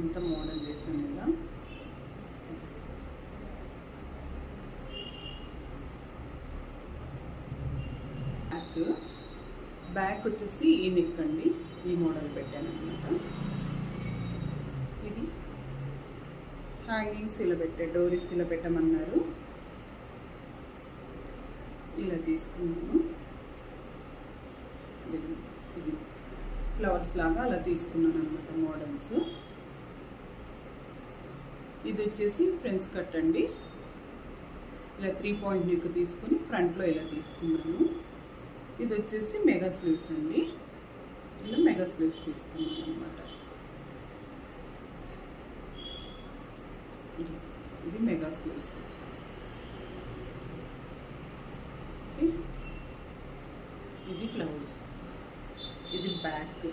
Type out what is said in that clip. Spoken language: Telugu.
ఇంత మోడల్ చేశాను ఇలా. బ్యాక్ వచ్చేసి ఈ నెక్ అండి, ఈ మోడల్ పెట్టాను అనమాట. ఇది హ్యాంగింగ్స్ ఇలా పెట్టే, డోరీస్ ఇలా పెట్టమన్నారు, ఇలా తీసుకున్నాను. ఇది ఫ్లవర్స్ లాగా అలా తీసుకున్నాను అనమాట మోడల్స్. ఇది వచ్చేసి ఫ్రెండ్స్ కట్ అండి, ఇలా 3 పాయింట్ నెక్ తీసుకుని ఫ్రంట్లో ఇలా తీసుకున్నాను. ఇది వచ్చేసి మెగా స్లీవ్స్ అండి, ఇలా మెగా స్లీవ్స్ తీసుకున్నాను అనమాట. ఇది మెగా స్లీవ్స్. ఇది బ్లౌజ్, ఇది బ్యాక్.